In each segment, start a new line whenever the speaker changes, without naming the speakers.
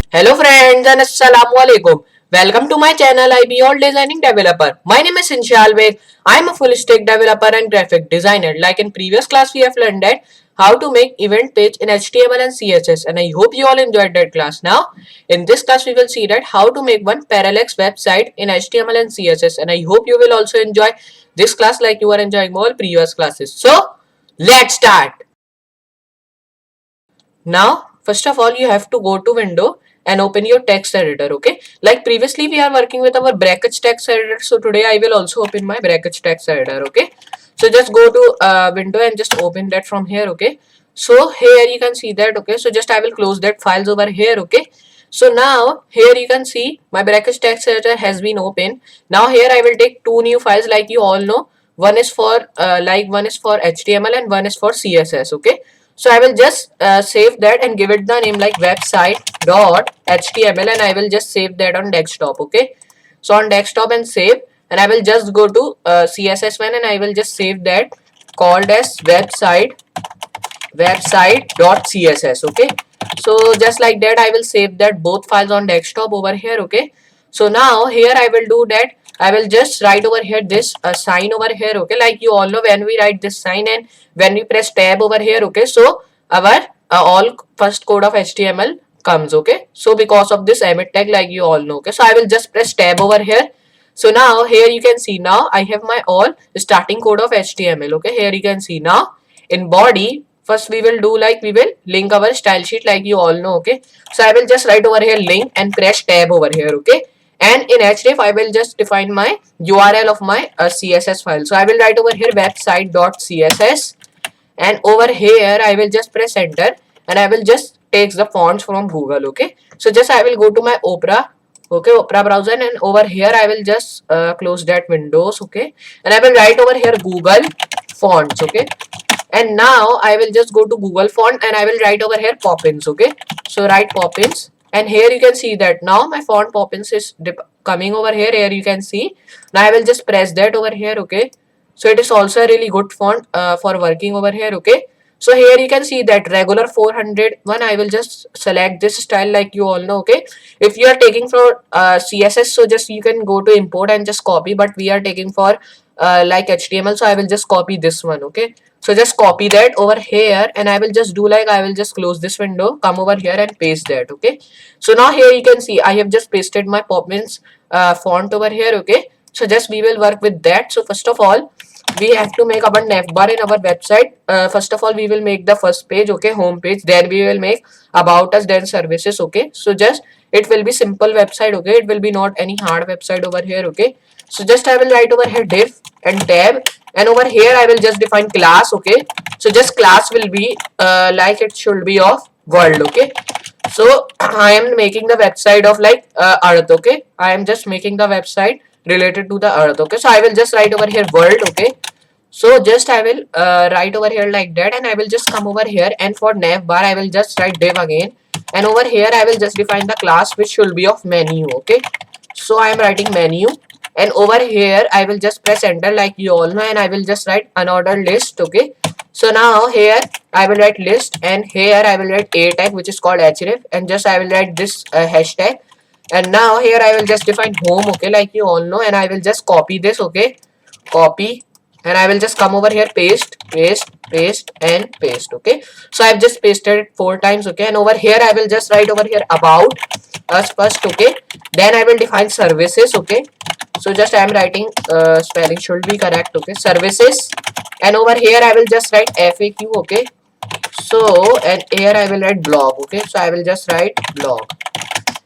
Hello friends and assalamu alaikum. Welcome to my channel IB All Designing Developer. My name is Insha Alveg. I am a full stack developer and graphic designer. Like in previous class we have learned that how to make event page in HTML and CSS, and I hope you all enjoyed that class. Now in this class we will see that how to make one parallax website in HTML and CSS, and I hope you will also enjoy this class like you are enjoying all previous classes. So let's start. Now, first of all, you have to go to window and open your text editor. Okay, like previously we are working with our brackets text editor, so today I will also open my brackets text editor. Okay, so just go to window and just open that from here. Okay, so here you can see that. Okay, so just I will close that files over here. Okay, so now here you can see my brackets text editor has been opened. Now here I will take two new files like you all know. One is for one is for HTML and one is for CSS. Okay, so I will just save that and give it the name like website.html, and I will just save that on desktop. Okay, so on desktop and save, and I will just go to CSS1 and I will just save that called as website.css. Okay, so just like that I will save that both files on desktop over here. Okay, so now here I will do that. I will just write over here this sign over here. Okay, like you all know, when we write this sign and when we press tab over here. Okay, so our all first code of HTML comes. Okay, so because of this emit tag, like you all know. Okay, so I will just press tab over here. So now here you can see, now I have my all starting code of HTML. Okay, here you can see now in body. First we will do like we will link our style sheet like you all know. Okay, so I will just write over here link and press tab over here. Okay, and in href I will just define my URL of my CSS file. So I will write over here website.css, and over here I will just press enter, and I will just take the fonts from Google. Okay, so just I will go to my Opera. Okay, Opera browser, and over here I will just close that windows. Okay, and I will write over here Google fonts. Okay, and now I will just go to Google font and I will write over here Poppins. Okay, so write Poppins, and here you can see that now my font Poppins is coming over here. Here you can see, now I will just press that over here. Okay, so it is also a really good font for working over here. Okay, so here you can see that regular 401. I will just select this style like you all know. Okay, if you are taking for CSS, so just you can go to import and just copy, but we are taking for like HTML, so I will just copy this one. Okay, so just copy that over here, and I will just do like I will just close this window, come over here and paste that. Okay, so now here you can see I have just pasted my Poppins font over here. Okay, so just we will work with that. So first of all we have to make our navbar in our website. First of all we will make the first page. Okay, home page, then we will make about us, then services. Okay, so just it will be simple website. Okay, it will be not any hard website over here. Okay, so just I will write over here div and tab, and over here I will just define class. Okay, so just class will be like it should be of world. Okay, so I am making the website of like earth. Okay, I am just making the website related to the earth. Okay, so I will just write over here world. Okay, so just I will write over here like that, and I will just come over here, and for navbar I will just write div again, and over here I will just define the class which should be of menu. Okay, so I am writing menu, and over here I will just press enter like you all know, and I will just write unordered list. Okay, so now here I will write list, and here I will write a tag which is called href, and just I will write this hashtag, and now here I will just define home. Okay, like you all know, and I will just copy this. Okay, copy, and I will just come over here, paste, paste, paste, and paste. Okay, so I've just pasted it 4 times. Okay, and over here I will just write over here about us first. Okay, then I will define services. Okay, so just I am writing spelling should be correct. Okay, services, and over here I will just write FAQ. Okay, so and here I will write blog. Okay, so I will just write blog,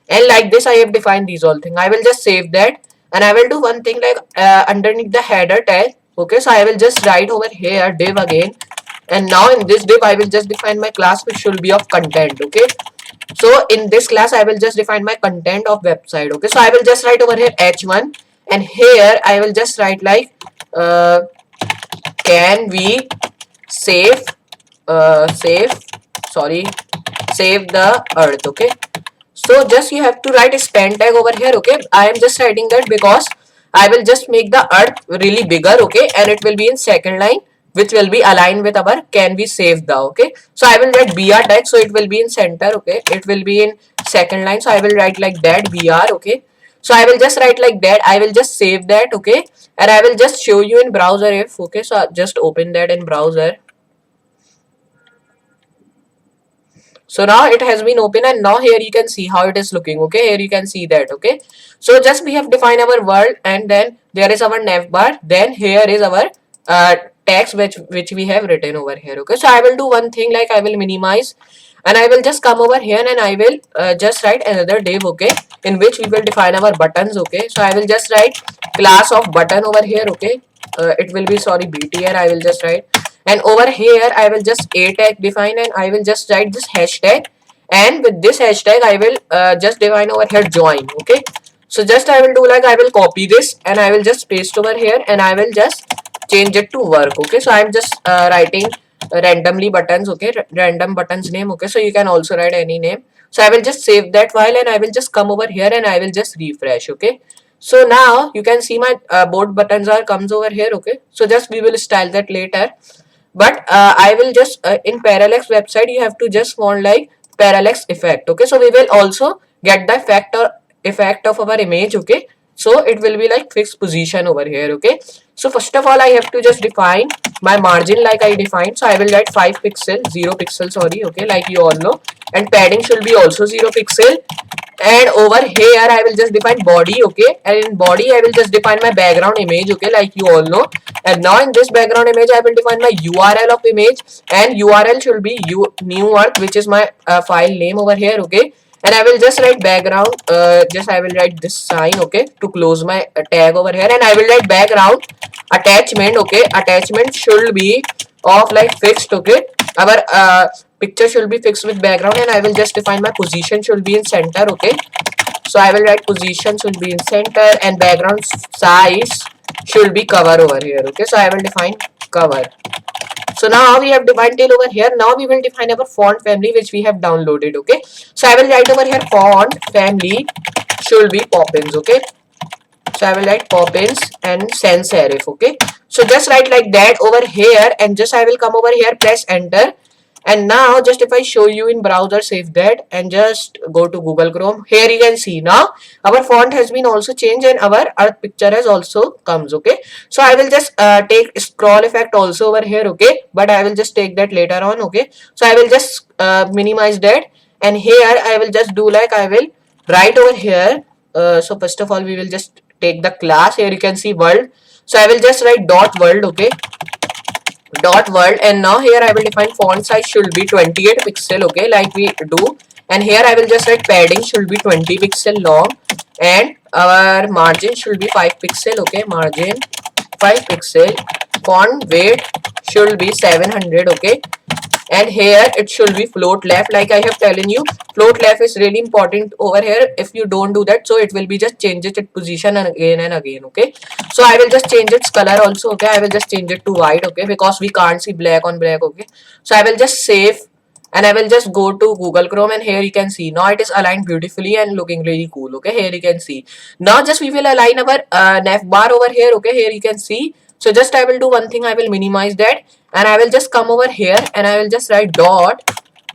and like this I have defined these all things. I will just save that, and I will do one thing like underneath the header tag. Okay, so I will just write over here div again, and now in this div I will just define my class which should be of content. Okay, so in this class I will just define my content of website. Okay, so I will just write over here h1, and here I will just write like can we save save sorry save the earth. Okay, so just you have to write a span tag over here. Okay, I am just writing that because I will just make the earth really bigger. Okay, and it will be in second line which will be aligned with our can we save the. Okay, so I will write br tag, so it will be in center. Okay, it will be in second line. So I will write like that vr. Okay, so I will just write like that. I will just save that. Okay, and I will just show you in browser if. Okay, so just open that in browser. So now it has been open, and now here you can see how it is looking. Okay, here you can see that. Okay, so just we have defined our world, and then there is our nav bar. Then here is our text which we have written over here. Okay, so I will do one thing, like I will minimize, and I will just come over here and I will just write another div. Okay, in which we will define our buttons. Okay, so I will just write class of button over here. Okay, it will be, sorry, btr. I will just write, and over here I will just a tag define, and I will just write this hashtag, and with this hashtag I will just define over here join. Okay, so just I will do like I will copy this and I will just paste over here, and I will just change it to work. Okay, so I'm just writing randomly buttons. Okay, random buttons name. Okay, so you can also write any name. So I will just save that file, and I will just come over here and I will just refresh. Okay, so now you can see my both buttons are comes over here. Okay, so just we will style that later, but I will just in parallax website you have to just want like parallax effect. Okay, so we will also get the effect of our image. Okay, so it will be like fixed position over here. Okay, so first of all I have to just define my margin like I defined. So I will write 5 pixel 0 pixel, sorry. Okay, like you all know, and padding should be also 0 pixel, and over here I will just define body. Okay, and in body I will just define my background image. Okay, like you all know, and now in this background image I will define my url of image, and url should be new earth, which is my file name over here. Okay, and I will just write background, just I will write this sign. Okay, to close my tag over here, and I will write background attachment. Okay, attachment should be of like fixed. Okay, our picture should be fixed with background, and I will just define my position should be in center. Okay, so I will write position should be in center, and background size should be cover over here. Okay, so I will define cover. So now we have defined till over here. Now we will define our font family which we have downloaded. Okay, so I will write over here font family should be Poppins. Okay, so I will write Poppins and sans serif. Okay, so just write like that over here, and just I will come over here, press enter, and now just if I show you in browser, save that and just go to Google Chrome. Here you can see now our font has been also changed, and our earth picture has also comes. Okay, so I will just take scroll effect also over here. Okay, but I will just take that later on. Okay, so I will just minimize that, and here I will just do like I will write over here. So first of all we will just take the class. Here you can see world, so I will just write dot world. Okay, dot world, and now here I will define font size should be 28 pixel. Okay, like we do, and here I will just write padding should be 20 pixel long, and our margin should be 5 pixel. Okay, margin 5 pixel, font weight should be 700. Okay, and here it should be float left, like I have telling you. Float left is really important over here. If you don't do that, so it will be just changes its position and again. Okay, so I will just change its color also. Okay, I will just change it to white. Okay, because we can't see black on black. Okay, so I will just save, and I will just go to Google Chrome, and here you can see now it is aligned beautifully and looking really cool. Okay, here you can see now just we will align our nav bar over here. Okay, here you can see. So just I will do one thing, I will minimize that, and I will just come over here and I will just write dot.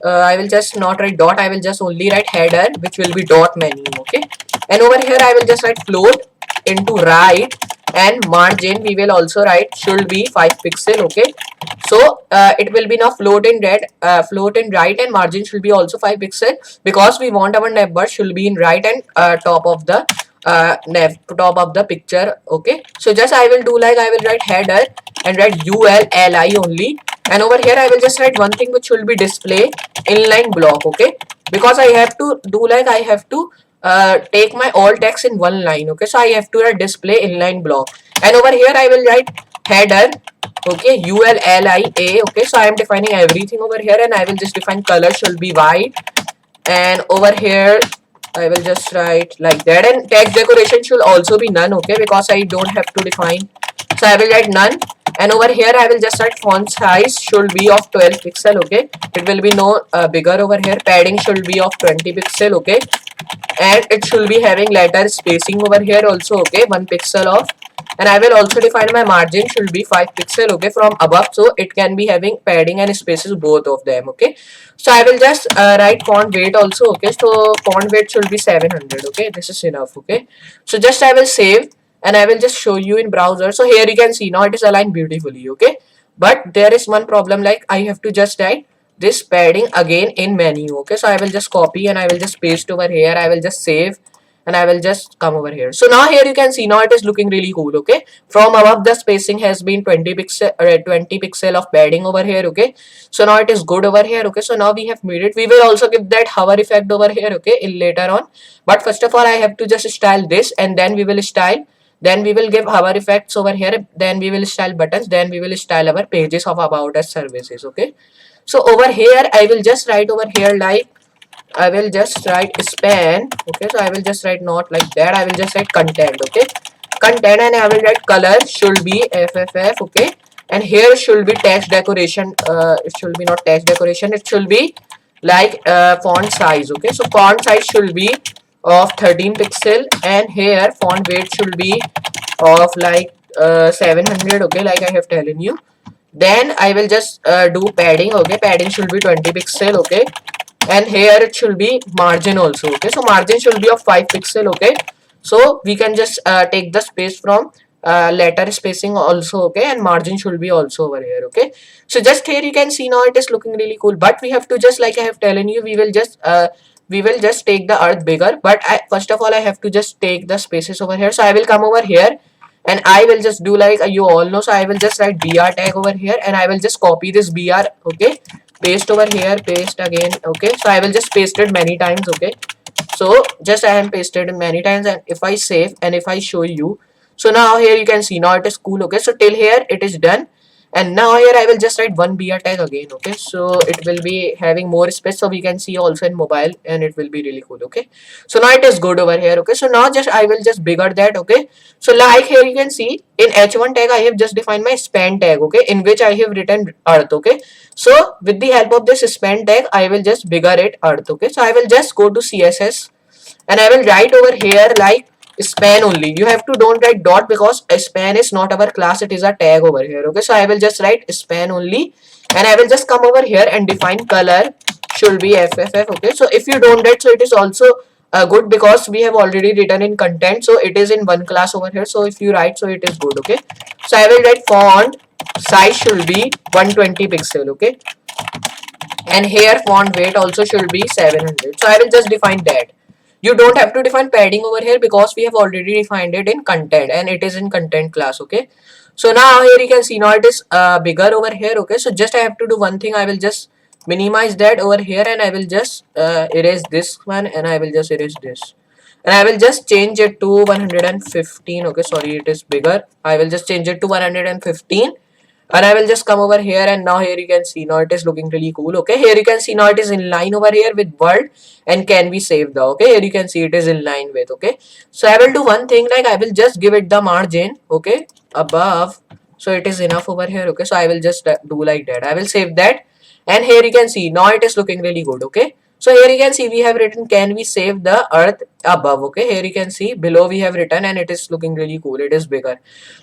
I will just not write dot, I will just only write header, which will be dot menu. Okay, and over here I will just write float into right, and margin we will also write should be 5 pixel. Okay, so it will be now float in red, float in right, and margin should be also 5 pixel, because we want our neighbor should be in right and top of the top of the picture. Okay, so just I will do like I will write header and write ULLI only, and over here I will just write one thing which will be display inline block. Okay, because I have to do like I have to take my all text in one line. Okay, so I have to write display inline block, and over here I will write header. Okay, ULLIA. Okay, so I am defining everything over here, and I will just define color should be white, and over here I will just write like that, and text decoration should also be none. Okay, because I don't have to define, so I will write none, and over here I will just write font size should be of 12 pixel. Okay, it will be no bigger over here. Padding should be of 20 pixel. Okay, and it should be having letter spacing over here also. Okay, 1 pixel of, and I will also define my margin should be 5 pixel, okay, from above, so it can be having padding and spaces both of them, okay. So I will just write font weight also, okay. So font weight should be 700, okay. This is enough, okay. So just I will save and I will just show you in browser. So here you can see now it is aligned beautifully, okay. But there is one problem, like I have to just write this padding again in menu, okay. So I will just copy and I will just paste over here. I will just save and I will just come over here. So now here you can see now it is looking really cool, okay. From above the spacing has been 20 pixel of padding over here, okay. So now it is good over here, okay. So now we have made it. We will also give that hover effect over here, okay, in later on. But first of all I have to just style this, and then we will style, then we will give hover effects over here, then we will style buttons, then we will style our pages of about us services, okay. So over here I will just write over here, like I will just write span, okay. So I will just write not like that, I will just write content, okay, content, and I will write color should be FFF, okay. And here should be text decoration, it should be not text decoration, it should be like font size, okay. So font size should be of 13 pixel, and here font weight should be of like 700, okay, like I have telling you. Then I will just do padding, okay. Padding should be 20 pixel, okay. And here it should be margin also, okay. So margin should be of 5 pixel, okay. So we can just take the space from letter spacing also, okay. And margin should be also over here, okay. So just here you can see now it is looking really cool, but we have to just, like I have telling you, we will just take the earth bigger. But first of all I have to just take the spaces over here. So I will come over here and I will just do like you all know. So I will just write br tag over here, and I will just copy this br, okay, paste over here, paste again, okay. So I will just paste it many times, okay. So just I am pasted many times, and if I save and if I show you, so now here you can see now it is cool, okay. So till here it is done, and now here I will just write one br tag again, okay. So it will be having more space, so we can see also in mobile, and it will be really cool, okay. So now it is good over here, okay. So now just I will just bigger that, okay. So like here you can see in h1 tag I have just defined my span tag, okay, in which I have written earth, okay. So with the help of this span tag I will just bigger it earth, okay. So I will just go to css and I will write over here like span only. You have to don't write dot, because a span is not our class, it is a tag over here, okay. So I will just write span only, and I will just come over here and define color should be FFF, okay. So if you don't write, so it is also good, because we have already written in content, so it is in one class over here. So if you write, so it is good, okay. So I will write font size should be 120 pixel, okay. And here font weight also should be 700. So I will just define that. You don't have to define padding over here, because we have already defined it in content, and it is in content class, okay. So now here you can see now it is bigger over here, okay. So just I have to do one thing, I will just minimize that over here, and I will just erase this one, and I will just erase this, and I will just change it to 115, okay. Sorry, it is bigger. I will just change it to 115, and I will just come over here, and now here you can see now it is looking really cool, okay. Here you can see now it is in line over here with world and can be saved the, okay. Here you can see it is in line with, okay. So I will do one thing, like I will just give it the margin, okay, above, so it is enough over here, okay. So I will just do like that. I will save that, and here you can see now it is looking really good, okay. So here you can see we have written can we save the earth above, okay. Here you can see below we have written, and it is looking really cool, it is bigger.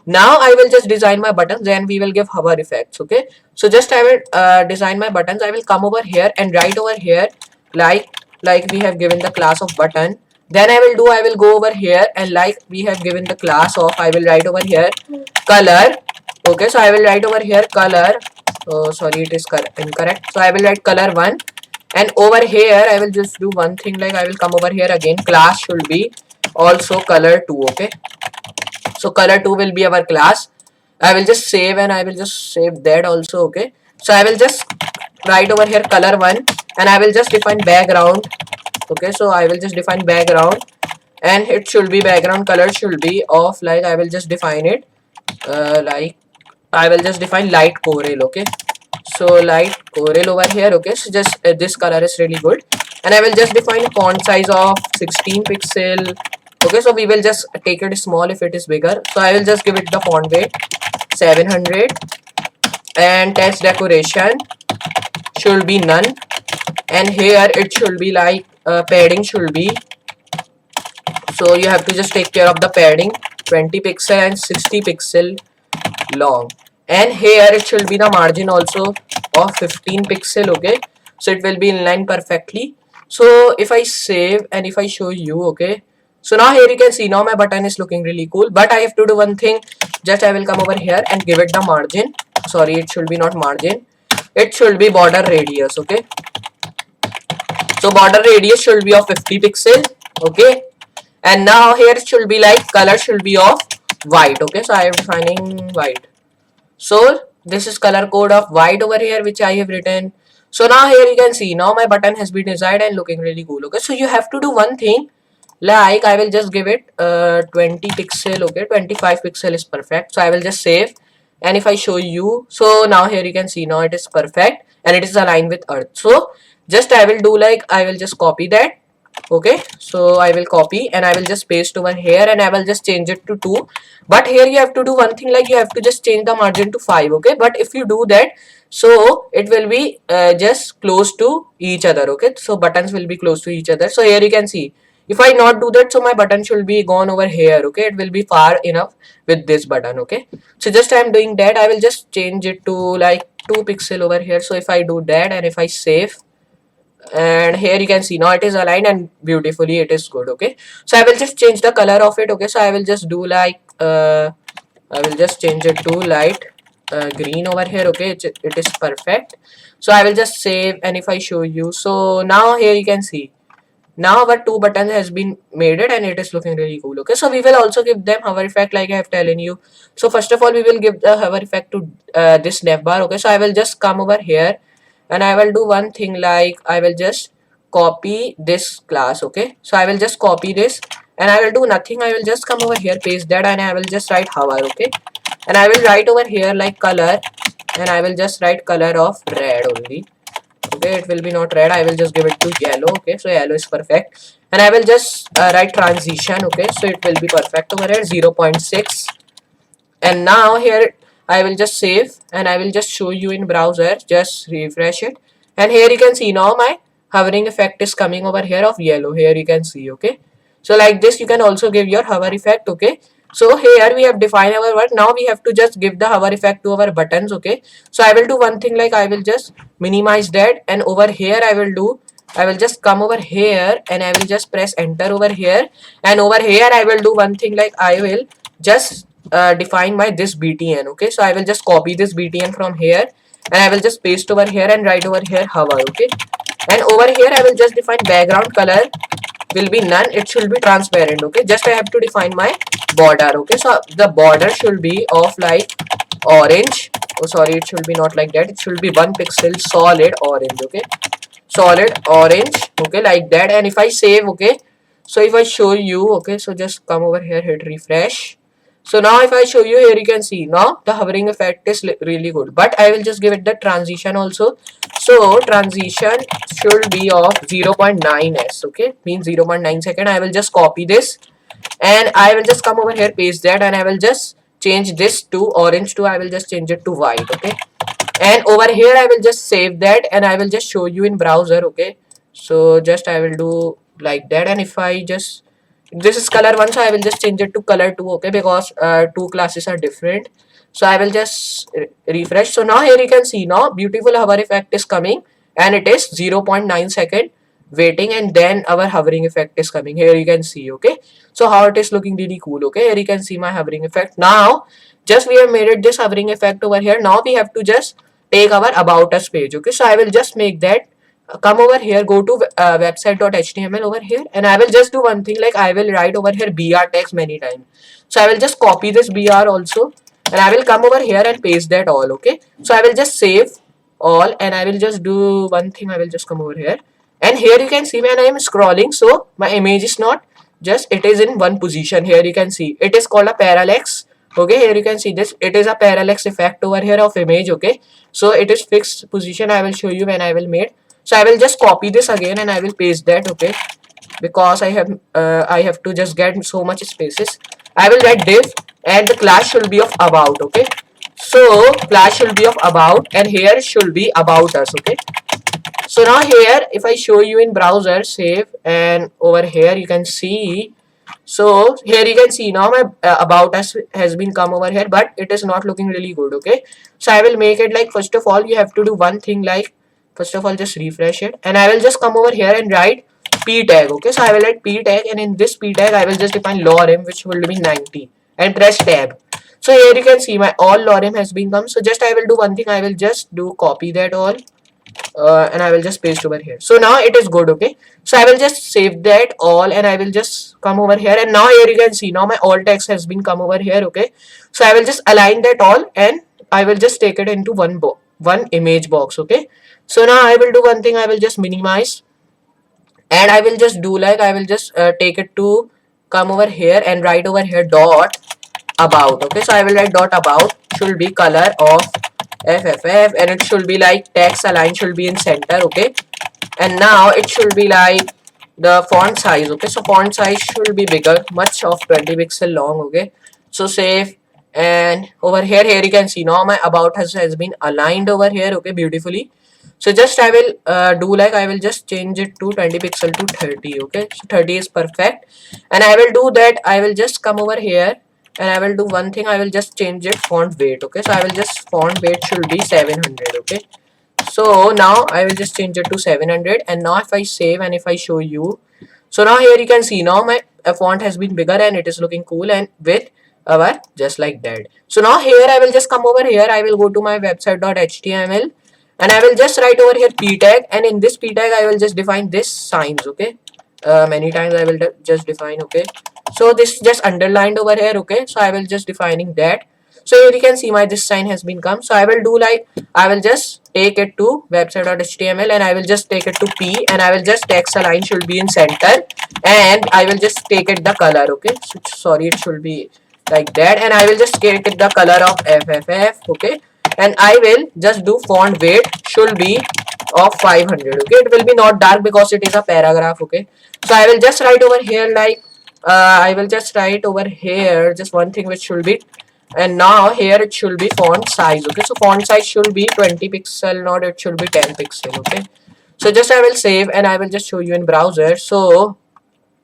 Now I will just design my buttons, then we will give hover effects, okay. So just I will design my buttons. I will come over here and write over here like we have given the class of button. Then I will go over here, and like we have given the class of, I will write over here color, okay. So I will write over here color, oh sorry, it is incorrect. So I will write color 1, and over here I will just do one thing, like I will come over here again, class should be also color 2, okay. So color 2 will be our class. I will just save, and I will just save that also, okay. So I will just write over here color 1, and I will just define background, okay. So I will just define background, and it should be background color should be of, like I will just define it like I will just define light coral, okay. So light coral over here, okay. So just this color is really good, and I will just define font size of 16 pixel, okay. So we will just take it small if it is bigger. So I will just give it the font weight 700, and text decoration should be none, and here it should be like padding should be, so you have to just take care of the padding 20 pixel and 60 pixel long, and here it should be the margin also of 15 pixel. Okay, so it will be in line perfectly. So if I save and if I show you, okay, so now here you can see now my button is looking really cool, but I have to do one thing. Just I will come over here and give it the margin. Sorry, it should be not margin, it should be border radius. Okay, so border radius should be of 50 pixel. Okay, and now here it should be like color should be of white. Okay, so I am defining white. So this is color code of white over here which I have written. So now here you can see now my button has been designed and looking really cool. Okay, so you have to do one thing, like I will just give it 20 pixel. Okay, 25 pixel is perfect. So I will just save, and if I show you, so now here you can see now it is perfect and it is aligned with earth. So just I will do like I will just copy that. Okay, so I will copy and I will just paste over here and I will just change it to 2, but here you have to do one thing, like you have to just change the margin to 5. Okay, but if you do that, so it will be just close to each other. Okay, so buttons will be close to each other. So here you can see if I not do that, so my button should be gone over here. Okay, it will be far enough with this button. Okay, so just I am doing that, I will just change it to like 2 pixel over here. So if I do that and if I save, and here you can see now it is aligned and beautifully it is good. Okay, so I will just change the color of it. Okay, so I will just do like I will just change it to light green over here. Okay, it is perfect. So I will just save, and if I show you, so now here you can see now our two buttons has been made it and it is looking really cool. Okay, so we will also give them hover effect like I have telling you. So first of all we will give the hover effect to this nav bar. Okay, so I will just come over here and I will do one thing, like I will just copy this class. Okay, so I will just copy this and I will do nothing, I will just come over here, paste that, and I will just write hover. Okay, and I will write over here like color, and I will just write color of red only. Okay, it will be not red, I will just give it to yellow. Okay, so yellow is perfect, and I will just write transition. Okay, so it will be perfect over here, 0.6. and now here I will just save and I will just show you in browser, just refresh it, and here you can see now my hovering effect is coming over here of yellow. Here you can see. Okay, so like this you can also give your hover effect. Okay, so here we have defined our word. Now we have to just give the hover effect to our buttons. Okay, so I will do one thing, like I will just minimize that, and over here I will just come over here and I will just press enter over here, and over here I will do one thing, like I will just define my this btn. Okay, so I will just copy this btn from here and I will just paste over here and write over here hover. Okay, and over here I will just define background color will be none, it should be transparent. Okay, just I have to define my border. Okay, so the border should be of like orange. Oh sorry, it should be not like that, it should be 1 pixel solid orange. Okay, solid orange. Okay, like that, and if I save, okay, so if I show you, okay, so just come over here, hit refresh. So now if I show you, here you can see now the hovering effect is really good, but I will just give it the transition also. So transition should be of 0.9s. Okay, means 0.9 second. I will just copy this and I will just come over here, paste that, and I will just change this to orange to, I will just change it to white. Okay, and over here I will just save that and I will just show you in browser. Okay, so just I will do like that, and if I just, this is color 1, so I will just change it to color 2. Okay, because two classes are different. So I will just refresh. So now here you can see now beautiful hover effect is coming and it is 0.9 second waiting, and then our hovering effect is coming. Here you can see. Okay, so how it is looking really cool. Okay, here you can see my hovering effect. Now just we have made it this hovering effect over here. Now we have to just take our about us page. Okay, so I will just make that, come over here, go to website.html over here, and I will just do one thing, like I will write over here br text many times. So I will just copy this br also and I will come over here and paste that all. Okay, so I will just save all and I will just do one thing, I will just come over here, and here you can see when I am scrolling, so my image is not just, it is in one position. Here you can see it is called a parallax. Okay, here you can see this, it is a parallax effect over here of image. Okay, so it is fixed position. I will show you when I will make. So I will just copy this again and I will paste that. Okay, because I have to just get so much spaces. I will write div and the class should be of about. Okay, so class should be of about and here should be about us. Okay, so now here if I show you in browser, save, and over here you can see So here you can see now my about us has been come over here, but it is not looking really good. Okay, so I will make it like, first of all you have to do one thing, like first of all just refresh it, and I will just come over here and write p tag. Okay, so I will write p tag, and in this p tag I will just define lorem, which will be 90, and press tab. So here you can see my all lorem has been come. So just I will do one thing, I will just do copy that all, and I will just paste over here. So now it is good. Okay, so I will just save that all, and I will just come over here, and now here you can see now my all text has been come over here. Okay, so I will just align that all, and I will just take it into one image box. Okay, so now I will do one thing, I will just minimize, and I will just do like, I will just take it to come over here and write over here dot about. Okay, so I will write dot about should be color of FFF, and it should be like text align should be in center. Okay, and now it should be like the font size. Okay, so font size should be bigger, much of 20 pixel long. Okay, so save, and over here you can see now my about has been aligned over here. Okay, beautifully. So just I will do like, I will just change it to 20 pixel to 30. Okay, so 30 is perfect, and I will do that, I will just come over here, and I will do one thing, I will just change it font weight. Okay, so I will just font weight should be 700. Okay, so now I will just change it to 700, and now if I save and if I show you, so now here you can see now my font has been bigger, and it is looking cool, and with our just like that. So now here I will just come over here, I will go to my website.html, and I will just write over here p tag, and in this p tag I will just define this signs. Okay, many times I will just define. Okay, so this just underlined over here. Okay, so I will just defining that. So here you can see my this sign has been come. So I will do like, I will just take it to website.html, and I will just take it to p, and I will just text align should be in center, and I will just take it the color. Okay, so sorry, it should be like that, and I will just take it the color of FFF. Okay, and I will just do font weight should be of 500. Okay, it will be not dark because it is a paragraph. Okay, so I will just write over here like, I will just write over here just one thing which should be, and now here it should be font size. Okay, so font size should be 20 pixel, not it should be 10 pixel. Okay, so just I will save, and I will just show you in browser. So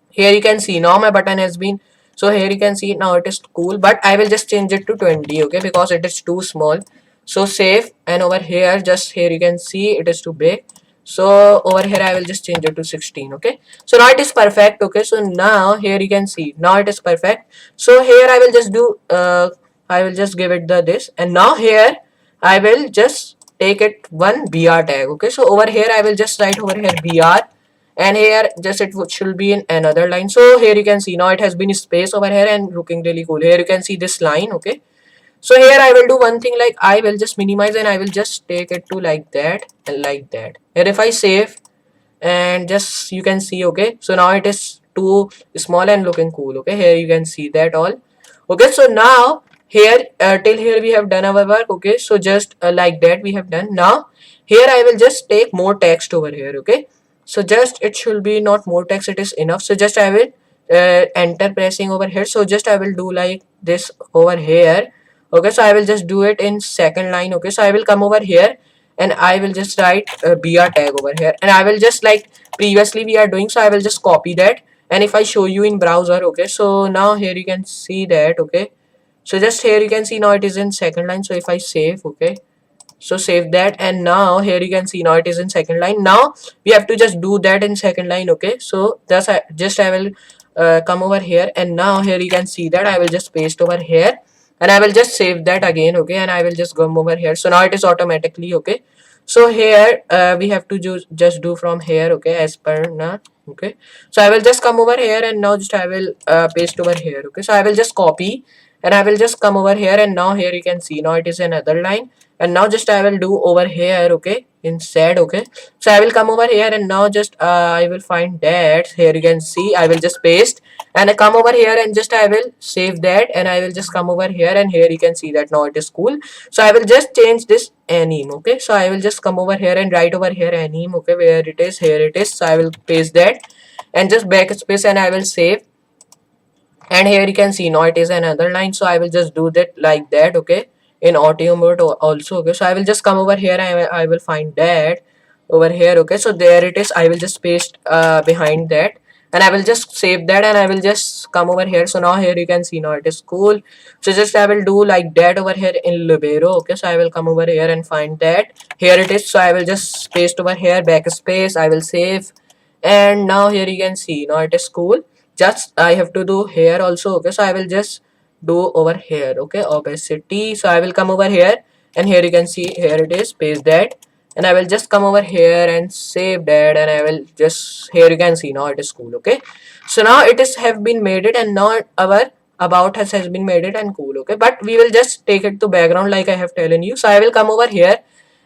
here you can see now my button has been, so here you can see now it is cool, but I will just change it to 20. Okay, because it is too small. So save, and over here just here you can see it is too big, so over here I will just change it to 16. Okay, so now it is perfect. Okay, so now here you can see now it is perfect. So here I will just do I will just give it the this, and now here I will just take it one br tag. Okay, so over here I will just write over here br, and here just it should be in another line. So here you can see now it has been space over here and looking really cool. Here you can see this line. Okay, so here I will do one thing, like I will just minimize, and I will just take it to like that and like that. And if I save, and just you can see. Okay, so now it is too small and looking cool. Okay, here you can see that all. Okay, so now here till here we have done our work. Okay, so just like that we have done. Now here I will just take more text over here. Okay, so just it should be not more text, it is enough. So just I will enter pressing over here. So just I will do like this over here. Okay, so I will just do it in second line. Okay, so I will come over here, and I will just write br tag over here, and I will just like previously we are doing. So I will just copy that, and if I show you in browser. Okay, so now here you can see that. Okay, so just here you can see now it is in second line. So if I save, okay, so save that, and now here you can see now it is in second line. Now we have to just do that in second line. Okay, so that's I will come over here, and now here you can see that I will just paste over here, and I will just save that again. Okay, and I will just come over here. So now it is automatically. Okay, so here we have to just do from here. Okay, as per now. Okay, so I will just come over here, and now just I will paste over here. Okay, so I will just copy, and I will just come over here, and now here you can see now it is another line, and now just I will do over here. Okay, instead. Okay, so I will come over here, and now just I will find that. Here you can see I will just paste, and I come over here, and just I will save that, and I will just come over here, and here you can see that now it is cool. So I will just change this anime. Okay, so I will just come over here and write over here anime. Okay, where it is, here it is. So I will paste that, and just backspace, and I will save, and here you can see now it is another line. So I will just do that like that. Okay, in audio mode also. Okay, so I will just come over here, and I will find that over here. Okay, so there it is. I will just paste behind that, and I will just save that, and I will just come over here. So now here you can see now it is cool. So just I will do like that over here in Libero. Okay, so I will come over here and find that. Here it is. So I will just paste over here, backspace. I will save, and now here you can see now it is cool. Just I have to do here also. Okay, so I will just do over here. Okay, opacity. So I will come over here, and here you can see here it is. Paste that, and I will just come over here and save that, and I will just here you can see now it is cool. Okay, so now it is have been made it, and now our about us has been made it and cool. Okay, but we will just take it to background like I have telling you. So I will come over here,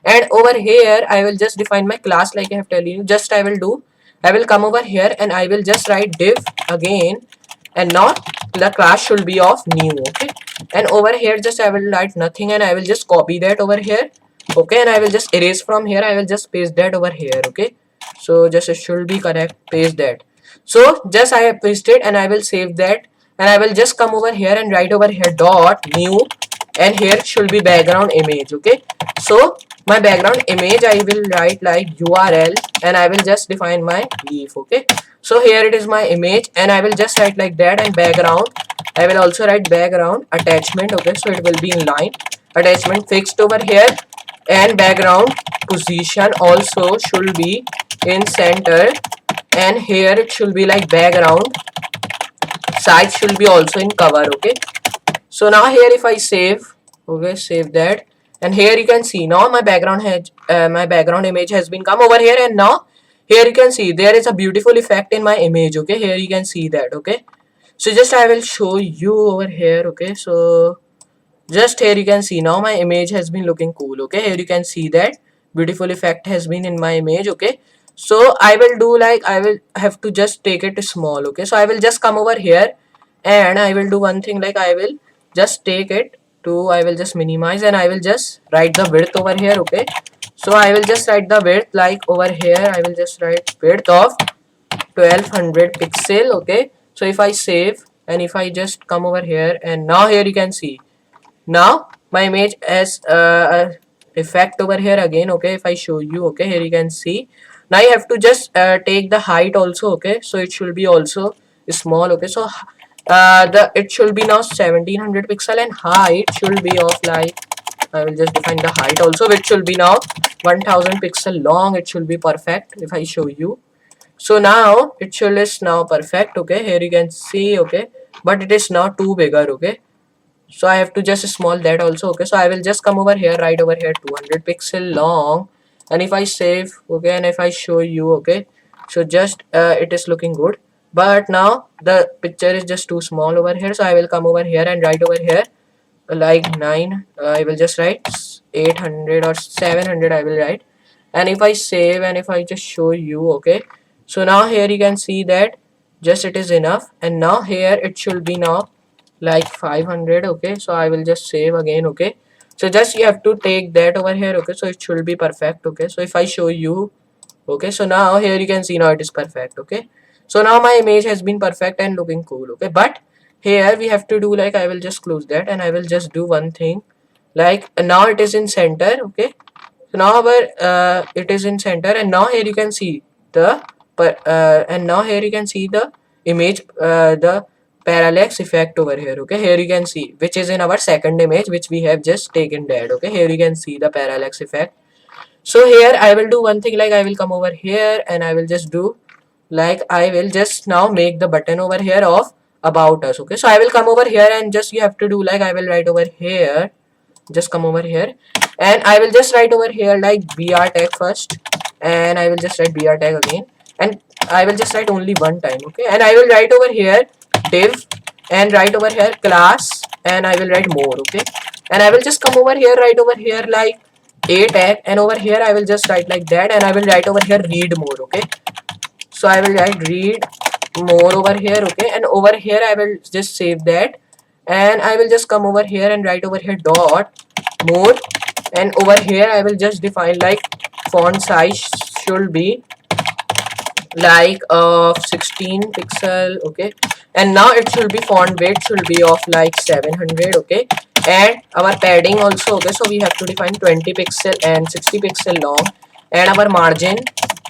and over here I will just define my class like I have telling you. Just I will come over here, and I will just write div again, and now the class should be of new. Okay, and over here just I will write nothing, and I will just copy that over here. Okay, and I will just erase from here. I will just paste that over here. Okay, so just it should be correct. Paste that. So just I have pasted, and I will save that, and I will just come over here and write over here dot new, and here it should be background image. Okay, so my background image I will write like URL, and I will just define my leaf. Okay, so here it is my image, and I will just write like that, and background I will also write background attachment. Okay, so it will be in line attachment fixed over here, and background position also should be in center, and here it should be like background size should be also in cover. Okay, so now here if I save, okay, save that, and here you can see now my background image has been come over here, and now here you can see there is a beautiful effect in my image. Okay, here you can see that. Okay, so just I will show you over here. Okay, so just here you can see now my image has been looking cool. Okay, here you can see that beautiful effect has been in my image. Okay, so I will do like I will have to just take it small. Okay, so I will just come over here, and I will do one thing like I will just take it to, I will just minimize, and I will just write the width over here. Okay, so I will just write the width like over here. I will just write width of 1200 pixel. Okay, so if I save, and if I just come over here, and now here you can see now my image has a effect over here again. Okay, if I show you, okay, here you can see now I have to just take the height also. Okay, so it should be also small. Okay, so the it should be now 1700 pixel, and height should be of like I will just define the height also, which should be now 1000 pixel long. It should be perfect if I show you. So now it should is now perfect. Okay, here you can see. Okay, but it is now too bigger. Okay, so I have to just small that also. Okay, so I will just come over here, right over here 200 pixel long, and if I save, okay, and if I show you, okay, so just it is looking good, but now the picture is just too small over here. So I will come over here and write over here like 9, I will just write 800 or 700 I will write, and if I save, and if I just show you, okay, so now here you can see that just it is enough, and now here it should be now like 500. Okay, so I will just save again. Okay, so just you have to take that over here. Okay, so it should be perfect. Okay, so if I show you, okay, so now here you can see now it is perfect. Okay, so now my image has been perfect and looking cool. Okay, but here we have to do like I will just close that, and I will just do one thing like now it is in center. Okay, so now our it is in center, and now here you can see the and now here you can see the image, the parallax effect over here. Okay, here you can see which is in our second image which we have just taken that. Okay, here you can see the parallax effect. So here I will do one thing like I will come over here, and I will just do like I will just now make the button over here of about us. Okay, so I will come over here, and just you have to do like I will write over here, just come over here, and I will just write over here like br tag first, and I will just write br tag again, and I will just write only one time. Okay, and I will write over here div, and write over here class, and I will write more. Okay, and I will just come over here, write over here like a tag, and over here I will just write like that, and I will write over here read more. Okay, so I will write read more over here. Okay, and over here I will just save that, and I will just come over here and write over here dot more, and over here I will just define like font size should be like of 16 pixel. Okay, and now it should be font weight should be of like 700. Okay, and our padding also. Okay, so we have to define 20 pixel and 60 pixel long, and our margin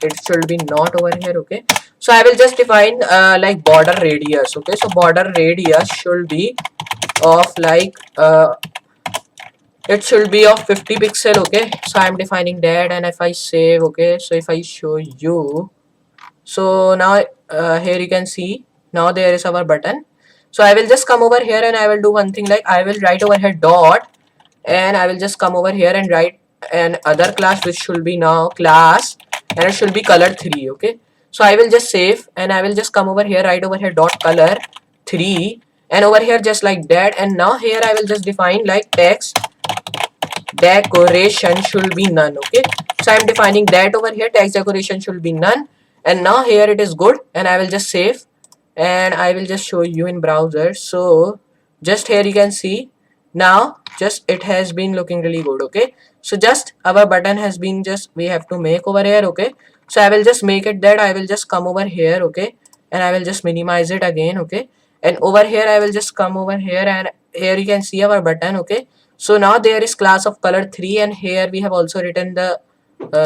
it should be not over here. Okay, so I will just define like border radius. Okay, so border radius should be of like it should be of 50 pixel. Okay, so I'm defining that, and if I save, okay, so if I show you, so now here you can see, now there is our button. So I will just come over here and I will do one thing, like I will write over here dot, and I will just come over here and write an other class which should be now class, and it should be color 3. Okay, so I will just save and I will just come over here, write over here dot color 3, and over here just like that. And now here I will just define like text decoration should be none. Okay, so I'm defining that over here, text decoration should be none, and now here it is good, and I will just save and I will just show you in browser. So just here you can see, now just it has been looking really good. Okay, so just our button has been, just we have to make over here. Okay, so I will just make it that I will just come over here. Okay, and I will just minimize it again. Okay, and over here I will just come over here, and here you can see our button. Okay, so now there is class of color 3, and here we have also written the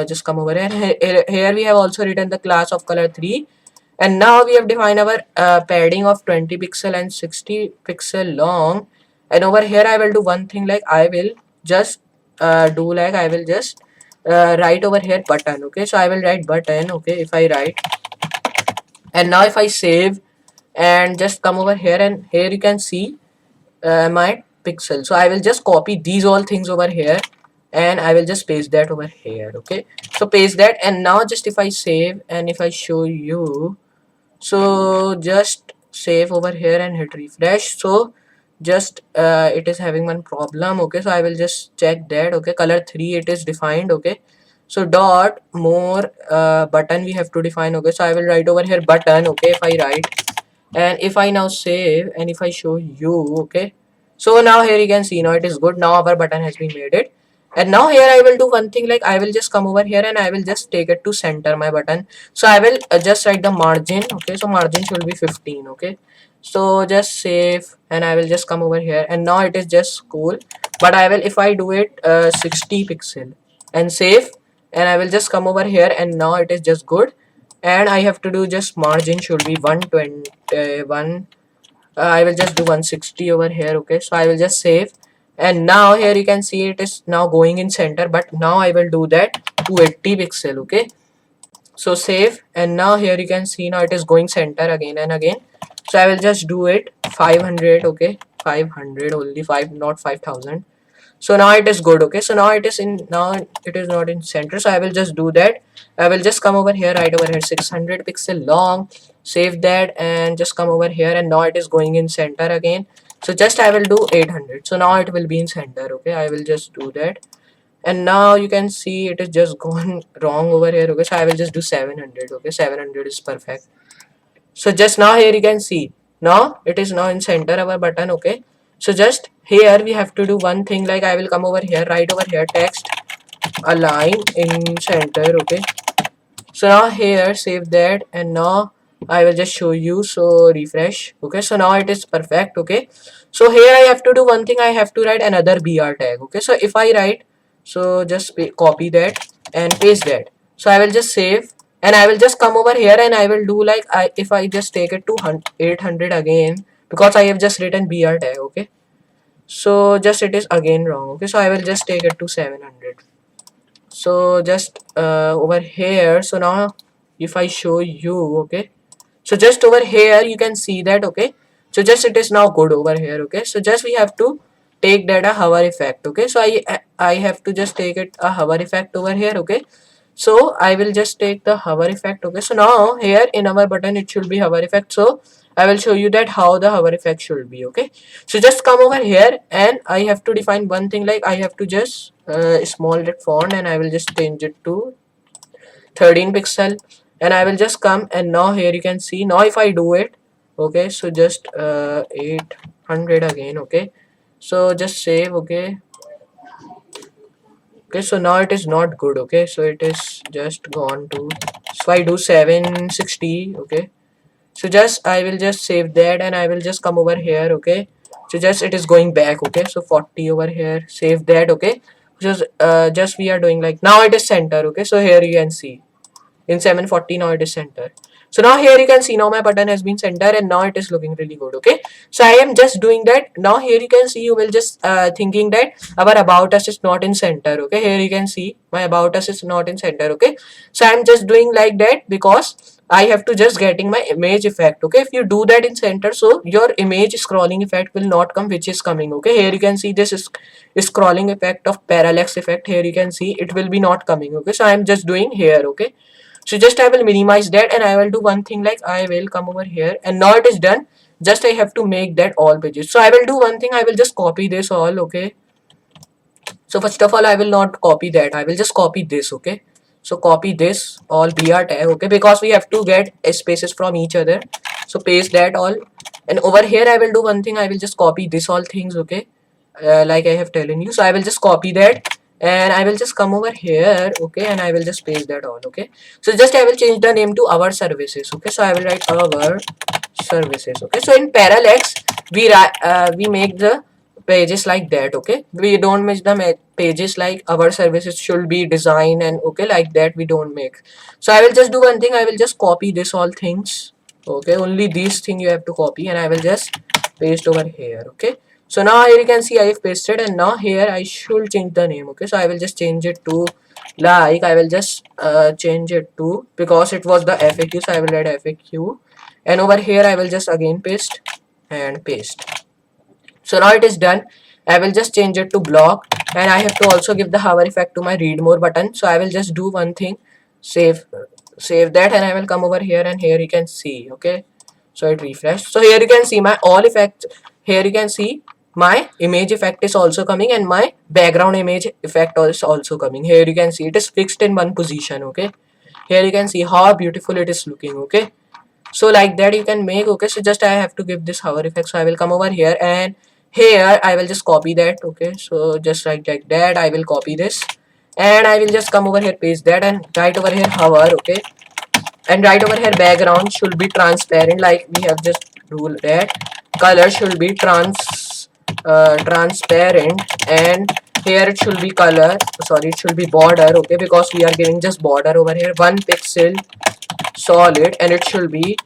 just come over here. Here we have also written the class of color 3, and now we have defined our padding of 20 pixel and 60 pixel long. And over here I will do one thing, like I will just do like I will just write over here button. Okay, so I will write button. Okay, if I write, and now if I save and just come over here, and here you can see my pixel. So I will just copy these all things over here, and I will just paste that over here. Okay, so paste that, and now just if I save and if I show you, so just save over here and hit refresh. So just it is having one problem. Okay, so I will just check that. Okay, color 3 it is defined. Okay, so dot more button we have to define. Okay, so I will write over here button. Okay, if I write, and if I now save and if I show you, okay, so now here you can see, now it is good, now our button has been made it. And now here I will do one thing, like I will just come over here and I will just take it to center my button. So I will just write the margin. Okay, so margin should be 15. Okay, so just save and I will just come over here, and now it is just cool. But I will, if I do it 60 pixel and save, and I will just come over here, and now it is just good. And I have to do just margin should be 121. I will just do 160 over here. Okay, so I will just save, and now here you can see it is now going in center, but now I will do that to 80 pixel. Okay, so save, and now here you can see now it is going center again and again. So I will just do it 500. Okay, 500 only, 5, not 5000. So now it is good. Okay, so now it is in, now it is not in center, so I will just do that. I will just come over here, right over here 600 pixel long, save that, and just come over here, and now it is going in center again. So just I will do 800, so now it will be in center. Okay, I will just do that, and now you can see it is just gone wrong over here. Okay, so I will just do 700. Okay, 700 is perfect. So just now here you can see, now it is now in center our button. Okay, so just here we have to do one thing, like I will come over here, right over here text align in center. Okay, so now here save that, and now I will just show you. So refresh. Okay, so now it is perfect. Okay, so here I have to do one thing, I have to write another br tag. Okay, so if I write, so just copy that and paste that. So I will just save, and I will just come over here, and I will do like if I just take it to 800 again, because I have just written br tag. Okay, so just it is again wrong. Okay, so I will just take it to 700. So just over here, so now if I show you, okay, so just over here you can see that. Okay, so just it is now good over here. Okay, so just we have to take that a hover effect. Okay, so I have to just take it a hover effect over here. Okay, so I will just take the hover effect. Okay, so now here in our button it should be hover effect, so I will show you that how the hover effect should be. Okay, so just come over here, and I have to define one thing, like I have to just small that font, and I will just change it to 13 pixel, and I will just come, and now here you can see, now if I do it, okay, so just 800 again. Okay, so just save. Okay, okay, so now it is not good. Okay, so it is just gone to, so I do 760. Okay, so just I will just save that, and I will just come over here. Okay, so just it is going back. Okay, so 40 over here, save that. Okay, just we are doing like, now it is center. Okay, so here you can see, in 740 now it is center. So now here you can see now my button has been center and now it is looking really good. Okay, so I am just doing that. Now here you can see, you will just thinking that our about us is not in center. Okay, here you can see my about us is not in center. Okay, so I am just doing like that because I have to just getting my image effect. Okay, if you do that in center, so your image scrolling effect will not come, which is coming. Okay, here you can see this is scrolling effect of parallax effect. Here you can see it will be not coming. Okay, so I am just doing here. Okay, so just I will minimize that and I will do one thing, like I will come over here and now it is done. Just I have to make that all pages. So I will do one thing, I will just copy this all. Okay, so first of all I will not copy that, I will just copy this. Okay, so copy this all br tag. Okay, because we have to get spaces from each other, so paste that all. And over here I will do one thing, I will just copy this all things. Okay, like I have telling you, so I will just copy that and I will just come over here. Okay, and I will just paste that all. Okay, so just I will change the name to our services. Okay, so I will write our services. Okay, so in parallax we make the pages like that. Okay, we don't make the pages like our services should be designed and okay like that we don't make. So I will just do one thing, I will just copy this all things. Okay, only these thing you have to copy and I will just paste over here. Okay, so now here you can see I have pasted and now here I should change the name. Okay, so I will just change it to, like I will just change it to, because it was the FAQ, so I will write FAQ and over here I will just again paste and paste. So now it is done. I will just change it to block and I have to also give the hover effect to my read more button. So I will just do one thing, save that and I will come over here and here you can see. Okay, so it refreshed. So here you can see my all effects. Here you can see my image effect is also coming and my background image effect is also coming. Here you can see it is fixed in one position. Okay, here you can see how beautiful it is looking. Okay, so like that you can make. Okay, so just I have to give this hover effect, so I will come over here and here I will just copy that. Okay, so just like that I will copy this and I will just come over here, paste that and right over here hover. Okay, and right over here background should be transparent, like we have just rule that color should be transparent and here it should be color, sorry, it should be border. Okay, because we are giving just border over here, 1 pixel solid and it should be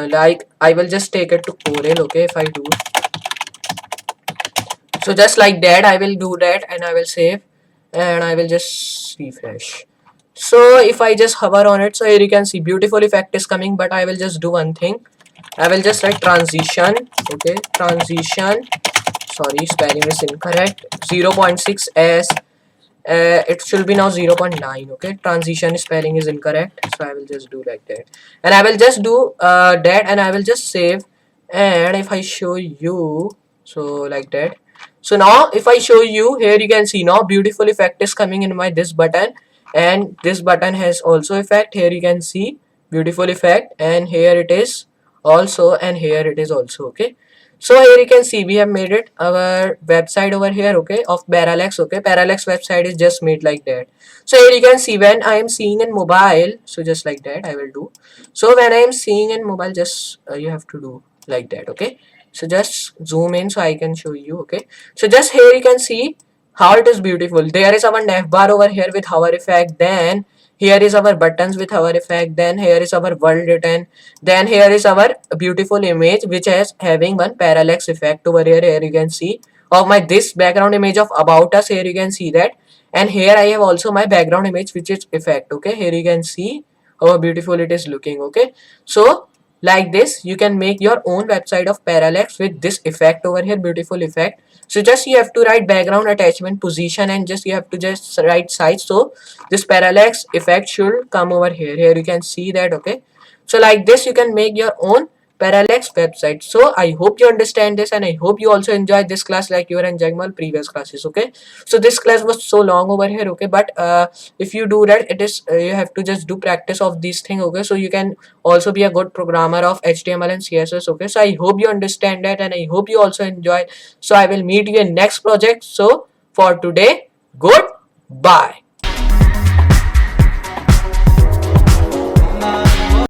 like I will just take it to Corel. Okay, if I do so just like that I will do that and I will save and I will just refresh. So if I just hover on it, so here you can see beautiful effect is coming, but I will just do one thing, I will just write transition. Okay, transition, sorry spelling is incorrect, 0.6 as it should be now 0.9. Okay, transition spelling is incorrect, so I will just do like that and I will just do that and I will just save. And if I show you, so like that, so now if I show you, here you can see now beautiful effect is coming in my this button and this button has also effect. Here you can see beautiful effect and here it is also and here it is also. Okay, so here you can see we have made it our website over here. Okay, of parallax. Okay, parallax website is just made like that. So here you can see when I am seeing in mobile, so just like that I will do. So when I am seeing in mobile, just you have to do like that. Okay, so just zoom in so I can show you. Okay, so just here you can see how it is beautiful. There is our nav bar over here with hover effect, then here is our buttons with hover effect, then here is our world written, then here is our beautiful image which is having one parallax effect over here. Here you can see of my this background image of about us, here you can see that, and here I have also my background image which is effect. Okay, here you can see how beautiful it is looking. Okay, so like this you can make your own website of parallax with this effect over here, beautiful effect. So just you have to write background attachment position and just you have to just write size, so this parallax effect should come over here. Here you can see that. Okay, so like this you can make your own parallax website. So I hope you understand this and I hope you also enjoyed this class like you were enjoying my previous classes. Okay, so this class was so long over here. Okay, but if you do that, it is you have to just do practice of these things. Okay, so you can also be a good programmer of HTML and CSS. Okay, so I hope you understand that and I hope you also enjoy. So I will meet you in next project. So for today, goodbye.